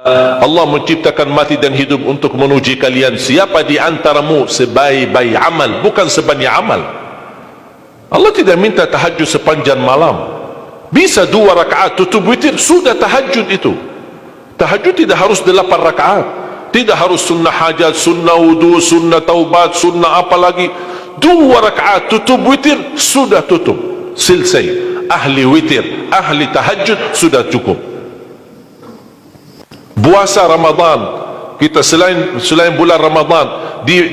Allah menciptakan mati dan hidup untuk menguji kalian siapa di antaramu sebaik-baik amal, bukan sebanyak amal. Allah tidak minta tahajud sepanjang malam. Bisa 2 rakaat tutup witir, sudah tahajud itu. Tahajud tidak harus 8 rakaat, tidak harus sunnah hajat, sunnah wudu, sunnah taubat, sunnah apa lagi. 2 rakaat tutup witir, sudah tutup, selesai. Ahli witir, ahli tahajud, sudah cukup. Puasa Ramadan, kita selain bulan Ramadan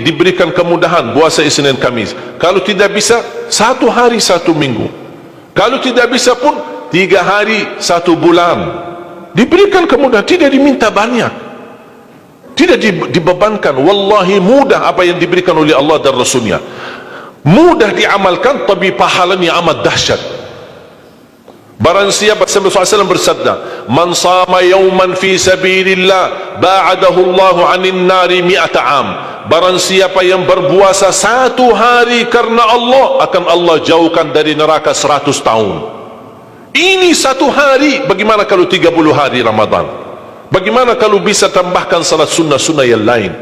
diberikan kemudahan puasa Isnin Kamis. Kalau tidak bisa 1 hari 1 minggu, kalau tidak bisa pun 3 hari 1 bulan. Diberikan kemudahan, tidak diminta banyak, tidak dibebankan. Wallahi mudah apa yang diberikan oleh Allah dan Rasulnya, mudah diamalkan, tapi pahalanya amat dahsyat. Barang siapa, Rasulullah SAW bersabda, man sama yawman fi sabilillah ba'adahu Allahu 'anil nari 100 am. Barang siapa yang berpuasa 1 hari karena Allah, akan Allah jauhkan dari neraka 100 tahun. Ini 1 hari. Bagaimana kalau 30 hari Ramadan? Bagaimana kalau bisa tambahkan salat sunnah-sunnah yang lain?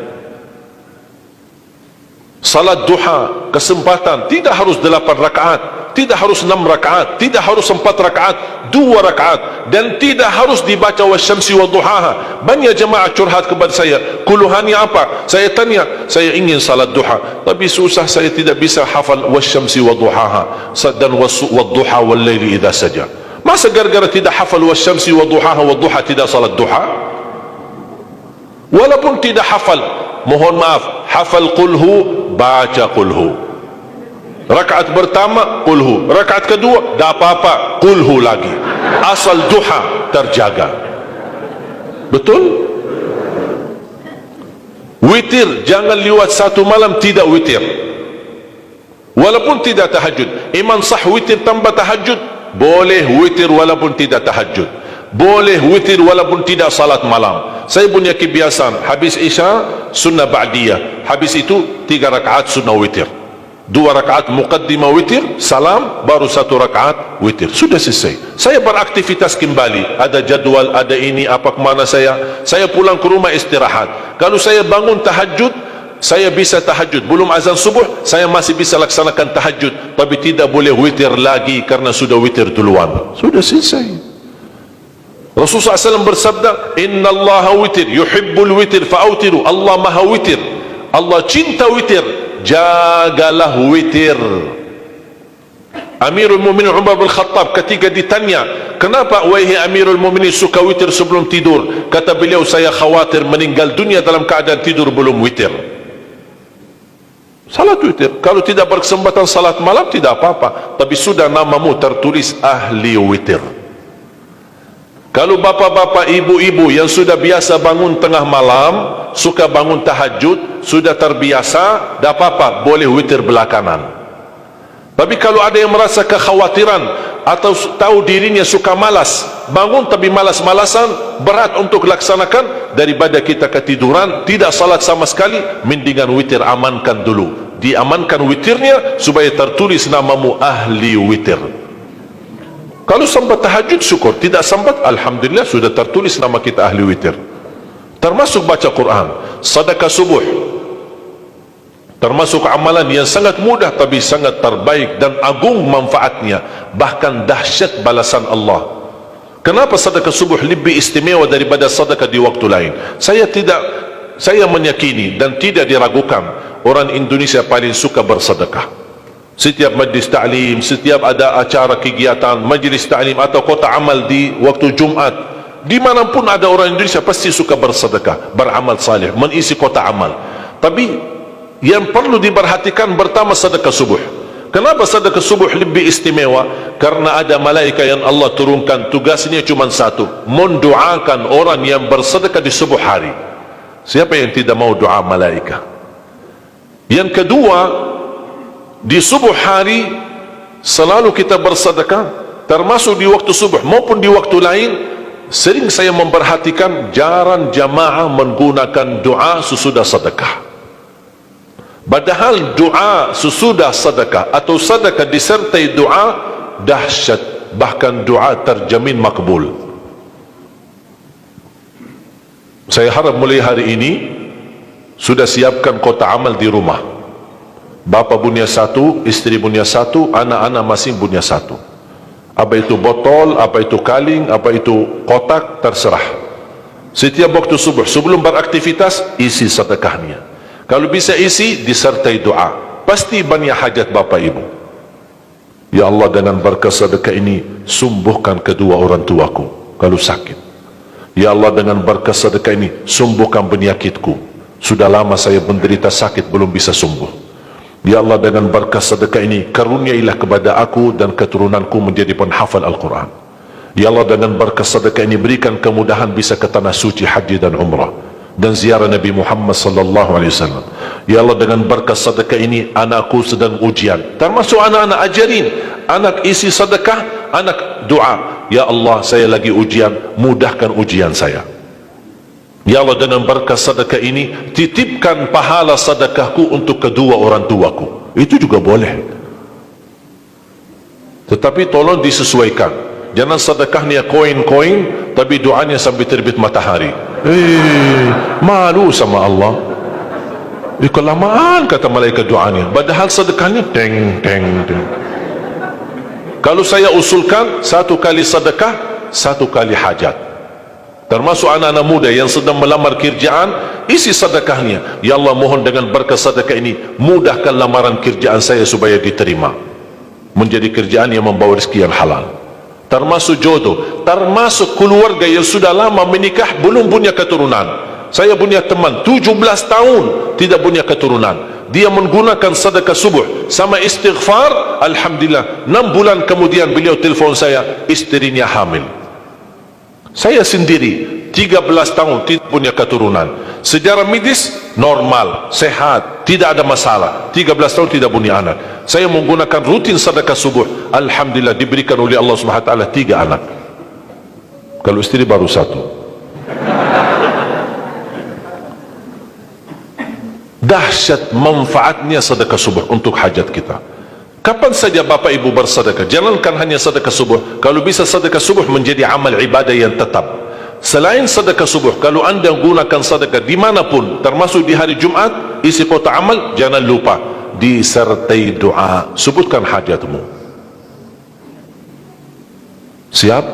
Salat duha, kesempatan, tidak harus 8 rakaat, tidak harus 6 rakaat, tidak harus 4 rakaat, 2 rakaat, dan tidak harus dibaca wasyamsi wa duhaha. Banyak jemaah curhat kepada saya, keluhannya apa? Saya tanya, saya ingin salat duha, tapi susah, saya tidak bisa hafal wasyamsi wa duhaha dan wadduha wal laili idza saja. Masa gara-gara tidak hafal wasyamsi wa duhaha wa duha tidak salat duha? Walaupun tidak hafal, mohon maaf, hafal qulhu, baca qulhu. Rakaat pertama qulhu, rakaat kedua tak apa-apa, qulhu lagi. Asal duha terjaga. Betul? Witir jangan lewat 1 malam tidak witir, walaupun tidak tahajud. Iman sah witir tambah tahajud, boleh witir walaupun tidak tahajud, boleh witir walaupun tidak salat malam. Saya punya kebiasaan, habis isya sunnah ba'diyah, habis itu 3 rakaat sunnah witir, 2 rakaat muqaddimah witir, salam, baru 1 rakaat witir, sudah selesai. Saya beraktivitas kembali, ada jadwal, ada ini, apa kemana saya pulang ke rumah istirahat. Kalau saya bangun tahajud, saya bisa tahajud, belum azan subuh saya masih bisa laksanakan tahajud, tapi tidak boleh witir lagi karena sudah witir duluan, sudah selesai. Rasulullah SAW bersabda, Inna Allah witir, yuhibbul witir fa'autiru. Allah maha witir, Allah cinta witir, jagalah witir. Amirul Mu'minin Umar bin Khattab ketika ditanya, kenapa wahai Amirul Mu'minin suka witir sebelum tidur? Kata beliau, saya khawatir meninggal dunia dalam keadaan tidur belum witir. Salat witir, kalau tidak berkesempatan salat malam tidak apa-apa, tapi sudah namamu tertulis ahli witir. Kalau bapak-bapak, ibu-ibu yang sudah biasa bangun tengah malam, suka bangun tahajud, sudah terbiasa, tak apa-apa, boleh witir belakangan. Tapi kalau ada yang merasa kekhawatiran atau tahu dirinya suka malas, bangun tapi malas-malasan, berat untuk laksanakan, daripada kita ketiduran tidak salat sama sekali, mendingan witir amankan dulu, diamankan witirnya supaya tertulis namamu ahli witir. Kalau sempat tahajud syukur, tidak sempat alhamdulillah sudah tertulis nama kita ahli witir. Termasuk baca Quran, sedekah subuh, termasuk amalan yang sangat mudah tapi sangat terbaik dan agung manfaatnya, bahkan dahsyat balasan Allah. Kenapa sedekah subuh lebih istimewa daripada sedekah di waktu lain? Saya meyakini dan tidak diragukan, orang Indonesia paling suka bersedekah. Setiap majlis ta'lim, setiap ada acara kegiatan majlis ta'lim atau kota amal di waktu Jumat, dimanapun ada orang Indonesia pasti suka bersedekah, beramal saleh, mengisi kota amal. Tapi yang perlu diperhatikan pertama sedekah subuh. Kenapa sedekah subuh lebih istimewa? Karena ada malaikat yang Allah turunkan, tugasnya cuma satu, mendoakan orang yang bersedekah di subuh hari. Siapa yang tidak mau doa malaikat? Yang kedua, di subuh hari selalu kita bersedekah, termasuk di waktu subuh maupun di waktu lain. Sering saya memperhatikan jarang jamaah menggunakan doa sesudah sedekah. Padahal doa sesudah sedekah atau sedekah disertai doa dahsyat, bahkan doa terjamin makbul. Saya harap mulai hari ini sudah siapkan kotak amal di rumah. Bapa punya satu, istri punya satu, anak-anak masing punya satu. Apa itu botol, apa itu kaling, apa itu kotak, terserah. Setiap waktu subuh sebelum beraktivitas, isi sedekahnya. Kalau bisa isi disertai doa, pasti banyak hajat bapa ibu. Ya Allah, dengan berkat sedekah ini sembuhkan kedua orang tuaku kalau sakit. Ya Allah, dengan berkat sedekah ini sembuhkan penyakitku, sudah lama saya menderita sakit belum bisa sembuh. Ya Allah, dengan berkat sedekah ini karuniailah kepada aku dan keturunanku menjadi penghafal Al-Quran. Ya Allah, dengan berkat sedekah ini berikan kemudahan bisa ke tanah suci haji dan umrah dan ziarah Nabi Muhammad sallallahu alaihi wasallam. Ya Allah, dengan berkat sedekah ini anakku sedang ujian, termasuk anak-anak ajarin, anak isi sedekah, anak doa, ya Allah saya lagi ujian, mudahkan ujian saya. Ya Allah, dengan berkat sedekah ini titipkan pahala sedekahku untuk kedua orang tuaku. Itu juga boleh, tetapi tolong disesuaikan. Jangan sedekahnya koin-koin tapi doanya sampai terbit matahari. Malu sama Allah. Kelamaan kata malaikat doanya, padahal sedekahnya teng teng teng. Kalau saya usulkan, satu kali sedekah, satu kali hajat. Termasuk anak-anak muda yang sedang melamar kerjaan, isi sedekahnya. Ya Allah, mohon dengan berkat sedekah ini mudahkan lamaran kerjaan saya supaya diterima, menjadi kerjaan yang membawa rezeki yang halal. Termasuk jodoh, termasuk keluarga yang sudah lama menikah belum punya keturunan. Saya punya teman 17 tahun tidak punya keturunan. Dia menggunakan sedekah subuh sama istighfar, alhamdulillah 6 bulan kemudian beliau telefon saya, istrinya hamil. Saya sendiri 13 tahun tidak punya keturunan. Sejarah medis normal, sehat, tidak ada masalah. 13 tahun tidak punya anak. Saya menggunakan rutin sedekah subuh, alhamdulillah diberikan oleh Allah Subhanahu wa taala 3 anak. Kalau istri baru 1. Dahsyat manfaatnya sedekah subuh untuk hajat kita. Kapan saja bapak ibu bersedekah, jangankan hanya sedekah subuh, kalau bisa sedekah subuh menjadi amal ibadah yang tetap. Selain sedekah subuh, kalau anda gunakan sedekah dimanapun, termasuk di hari Jumat, isi kotak amal, jangan lupa disertai doa, sebutkan hajatmu. Siap?